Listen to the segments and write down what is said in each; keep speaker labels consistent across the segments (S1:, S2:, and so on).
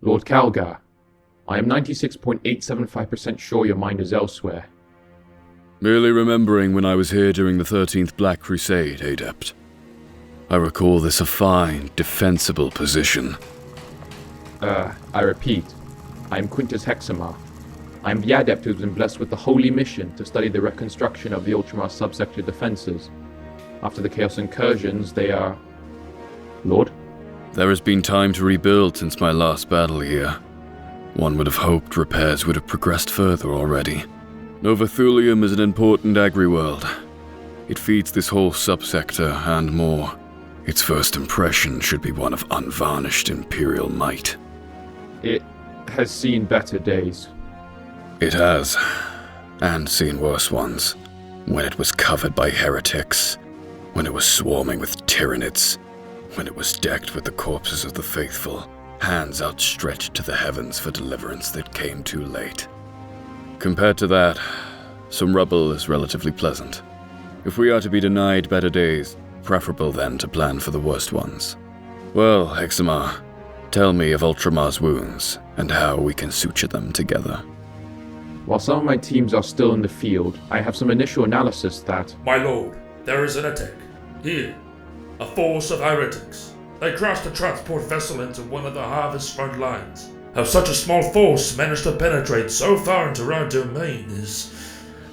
S1: Lord Calgar, I am 96.875% sure your mind is elsewhere.
S2: Merely remembering when I was here during the 13th Black Crusade, Adept. I recall this a fine, defensible position.
S1: I repeat, I am Quintus Hexamar. I am the adept who has been blessed with the holy mission to study the reconstruction of the Ultramar subsector defenses. After the Chaos incursions, they are... Lord?
S2: There has been time to rebuild since my last battle here. One would have hoped repairs would have progressed further already. Novthulium is an important agri-world. It feeds this whole subsector and more. Its first impression should be one of unvarnished Imperial might.
S1: It has seen better days.
S2: It has, and seen worse ones. When it was covered by heretics, when it was swarming with tyrannids, when it was decked with the corpses of the faithful, hands outstretched to the heavens for deliverance that came too late. Compared to that, some rubble is relatively pleasant. If we are to be denied better days, preferable then to plan for the worst ones. Well, Hexamar, tell me of Ultramar's wounds, and how we can suture them together.
S1: While some of my teams are still in the field, I have some initial analysis that...
S3: My lord, there is an attack. Here. A force of heretics. They crashed a transport vessel into one of the Harvest front lines. How such a small force managed to penetrate so far into our domain is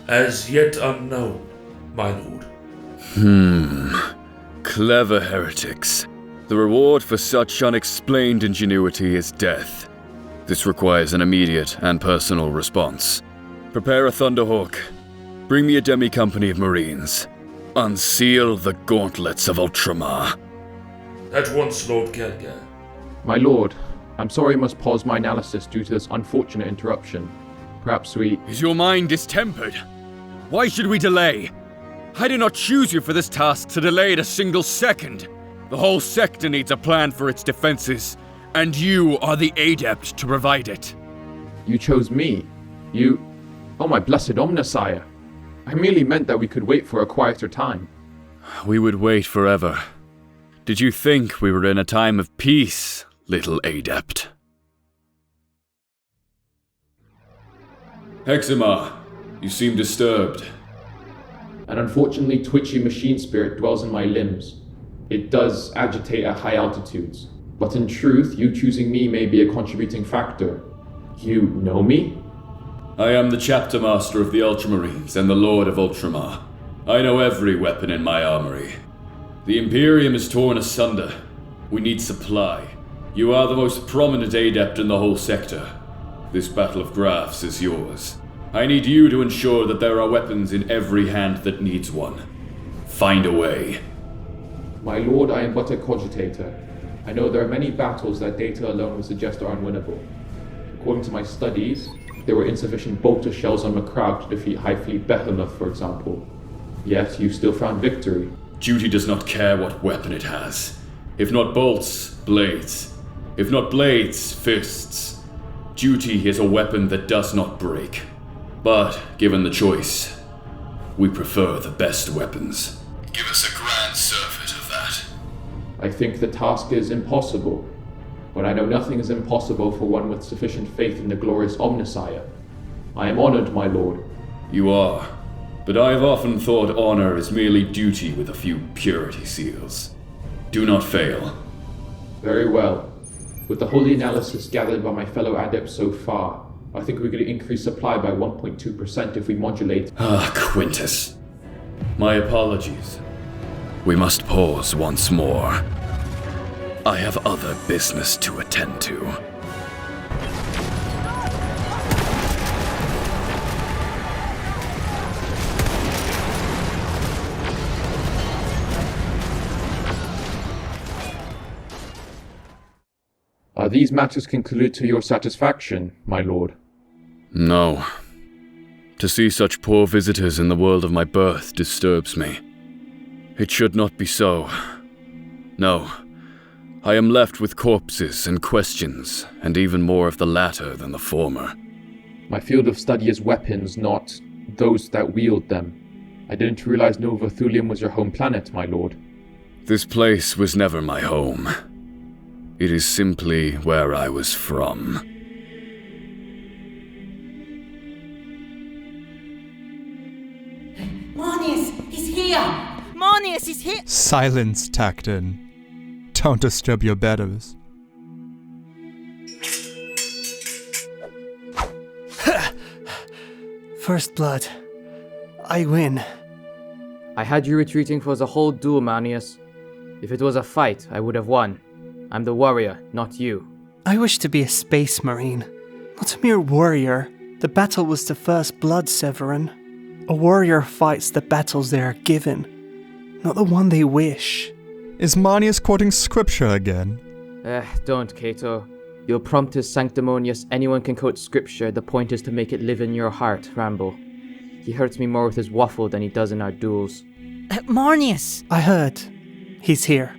S3: as yet unknown, my lord.
S2: Clever heretics. The reward for such unexplained ingenuity is death. This requires an immediate and personal response. Prepare a Thunderhawk. Bring me a demi-company of Marines. Unseal the gauntlets of Ultramar.
S3: At once, Lord Calgar.
S1: My lord, I'm sorry I must pause my analysis due to this unfortunate interruption. Perhaps we...
S2: Is your mind distempered? Why should we delay? I did not choose you for this task to delay it a single second. The whole sector needs a plan for its defenses, and you are the adept to provide it.
S1: You chose me. You... Oh my blessed Omnissiah. I merely meant that we could wait for a quieter time.
S2: We would wait forever. Did you think we were in a time of peace, little adept? Hexamar, you seem disturbed.
S1: An unfortunately twitchy machine spirit dwells in my limbs. It does agitate at high altitudes. But in truth, you choosing me may be a contributing factor. You know me?
S2: I am the chapter master of the Ultramarines and the Lord of Ultramar. I know every weapon in my armory. The Imperium is torn asunder. We need supply. You are the most prominent adept in the whole sector. This battle of graphs is yours. I need you to ensure that there are weapons in every hand that needs one. Find a way.
S1: My lord, I am but a cogitator. I know there are many battles that data alone would suggest are unwinnable. According to my studies, there were insufficient bolter shells on Macragge to defeat High Fleet Behemoth, for example. Yet, you still found victory.
S2: Duty does not care what weapon it has. If not bolts, blades. If not blades, fists. Duty is a weapon that does not break. But, given the choice, we prefer the best weapons. Give us a grand surfeit of that.
S1: I think the task is impossible, but I know nothing is impossible for one with sufficient faith in the glorious Omnissiah. I am honored, my lord.
S2: You are, but I have often thought honor is merely duty with a few purity seals. Do not fail.
S1: Very well. With the holy analysis gathered by my fellow adepts so far, I think we could increase supply by 1.2% if we modulate...
S2: Quintus. My apologies. We must pause once more. I have other business to attend to.
S1: Are these matters concluded to your satisfaction, my lord?
S2: No. To see such poor visitors in the world of my birth disturbs me. It should not be so. No. I am left with corpses and questions, and even more of the latter than the former.
S1: My field of study is weapons, not those that wield them. I didn't realize Novthulium was your home planet, my lord.
S2: This place was never my home. It is simply where I was from.
S4: Marneus, he's here! Marneus, he's here!
S5: Silence, Tacitan. Don't disturb your betters.
S6: First blood. I win.
S7: I had you retreating for the whole duel, Marneus. If it was a fight, I would have won. I'm the warrior, not you.
S6: I wish to be a space marine, not a mere warrior. The battle was the first blood, Severan. A warrior fights the battles they are given, not the one they wish.
S5: Is Marneus quoting scripture again?
S7: Don't, Kato. You'll prompt his sanctimonious anyone can quote scripture, the point is to make it live in your heart, ramble. He hurts me more with his waffle than he does in our duels.
S4: Marneus!
S6: I heard. He's here.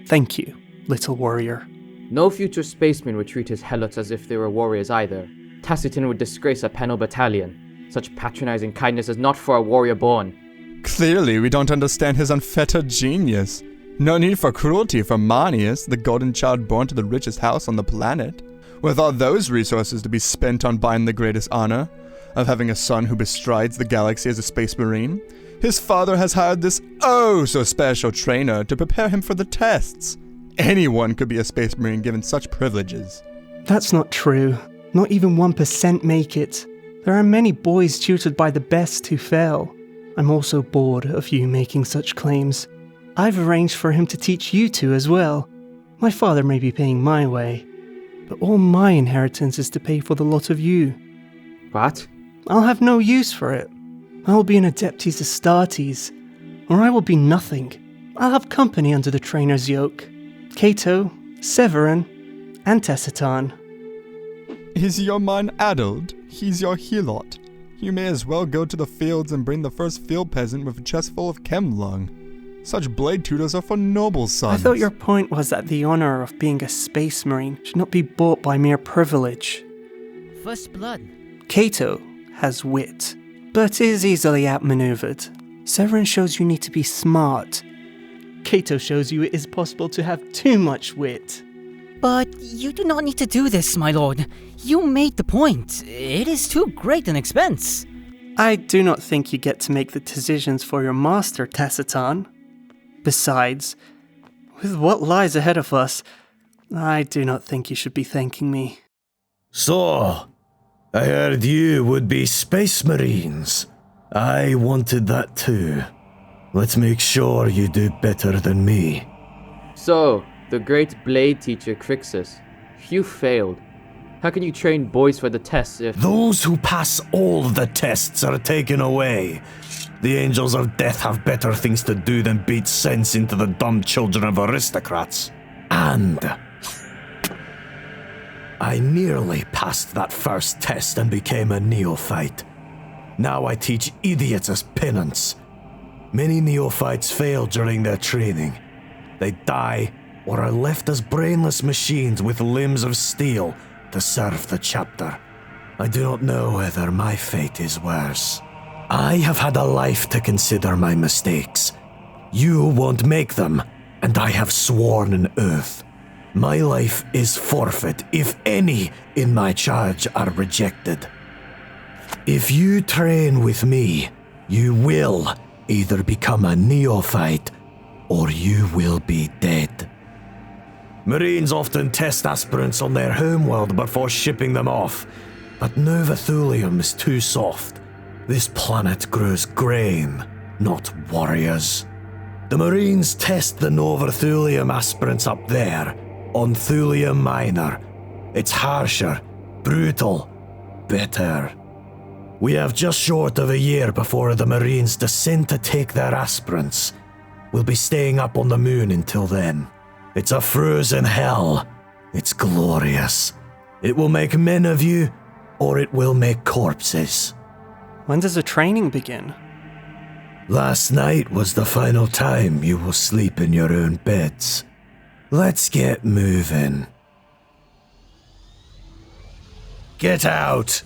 S6: Thank you, little warrior.
S7: No future spaceman would treat his helots as if they were warriors either. Tacitan would disgrace a penal battalion. Such patronizing kindness is not for a warrior born.
S5: Clearly, we don't understand his unfettered genius. No need for cruelty from Marneus, the golden child born to the richest house on the planet. With all those resources to be spent on buying the greatest honor of having a son who bestrides the galaxy as a space marine, his father has hired this oh-so-special trainer to prepare him for the tests. Anyone could be a space marine given such privileges.
S6: That's not true. Not even 1% make it. There are many boys tutored by the best who fail. I'm also bored of you making such claims. I've arranged for him to teach you two as well. My father may be paying my way, but all my inheritance is to pay for the lot of you.
S7: What?
S6: I'll have no use for it. I will be an Adeptus Astartes, or I will be nothing. I'll have company under the trainer's yoke. Kato, Severan, and Tacitan.
S5: Is your mind addled? He's your helot. You may as well go to the fields and bring the first field peasant with a chest full of chemlung. Such blade tutors are for noble sons.
S6: I thought your point was that the honor of being a space marine should not be bought by mere privilege.
S4: First blood.
S6: Kato has wit, but is easily outmaneuvered. Severan shows you need to be smart. Kato shows you it is possible to have too much wit.
S4: But you do not need to do this, my lord. You made the point. It is too great an expense.
S6: I do not think you get to make the decisions for your master, Tacitan. Besides, with what lies ahead of us, I do not think you should be thanking me.
S8: So, I heard you would be space marines. I wanted that too. Let's make sure you do better than me.
S7: So, the great blade teacher Crixus. You failed. How can you train boys for the tests if...
S8: Those who pass all the tests are taken away. The angels of death have better things to do than beat sense into the dumb children of aristocrats. And I nearly passed that first test and became a neophyte. Now I teach idiots as penance. Many neophytes fail during their training. They die or are left as brainless machines with limbs of steel to serve the chapter. I do not know whether my fate is worse. I have had a life to consider my mistakes. You won't make them, and I have sworn an oath. My life is forfeit if any in my charge are rejected. If you train with me, you will either become a neophyte or you will be dead. Marines often test aspirants on their homeworld before shipping them off, but Novthulium is too soft. This planet grows grain, not warriors. The Marines test the Novthulium aspirants up there, on Thulium Minor. It's harsher, brutal, bitter. We have just short of a year before the Marines descend to take their aspirants. We'll be staying up on the moon until then. It's a frozen hell. It's glorious. It will make men of you, or it will make corpses.
S6: When does the training begin?
S8: Last night was the final time you will sleep in your own beds. Let's get moving. Get out!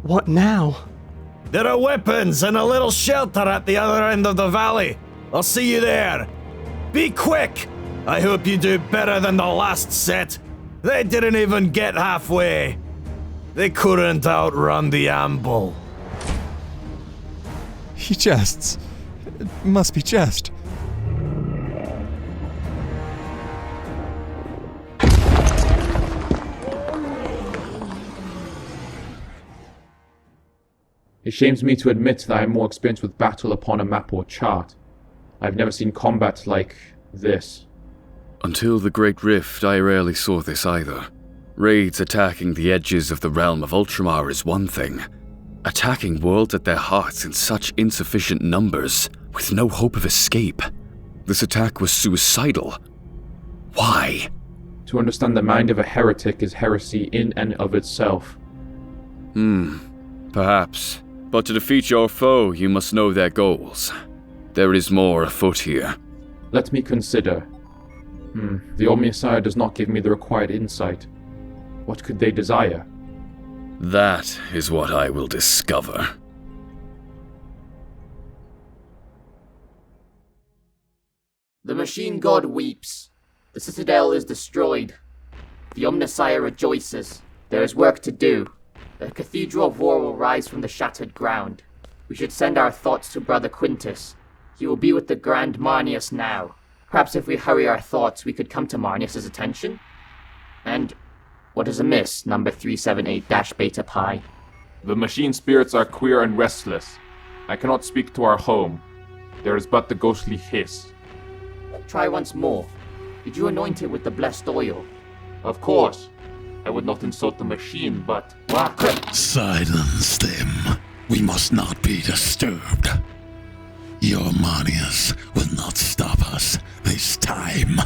S6: What now?
S8: There are weapons and a little shelter at the other end of the valley. I'll see you there. Be quick! I hope you do better than the last set. They didn't even get halfway. They couldn't outrun the amble.
S5: He jests. It must be jest.
S1: It shames me to admit that I am more experienced with battle upon a map or chart. I've never seen combat like this.
S2: Until the Great Rift, I rarely saw this either. Raids attacking the edges of the realm of Ultramar is one thing. Attacking worlds at their hearts in such insufficient numbers, with no hope of escape. This attack was suicidal. Why?
S1: To understand the mind of a heretic is heresy in and of itself.
S2: Perhaps. But to defeat your foe, you must know their goals. There is more afoot here.
S1: Let me consider. The Omnissiah does not give me the required insight. What could they desire?
S2: That is what I will discover.
S7: The machine god weeps. The citadel is destroyed. The Omnissiah rejoices. There is work to do. The Cathedral of War will rise from the shattered ground. We should send our thoughts to Brother Quintus. He will be with the Grand Marneus now. Perhaps if we hurry our thoughts, we could come to Marneus' attention? And what is amiss, number 378-Beta Pi?
S9: The machine spirits are queer and restless. I cannot speak to our home. There is but the ghostly hiss.
S7: Try once more. Did you anoint it with the blessed oil?
S9: Of course. I would not insult the machine, but...
S10: Silence them. We must not be disturbed. Your Marneus will not stop us this time.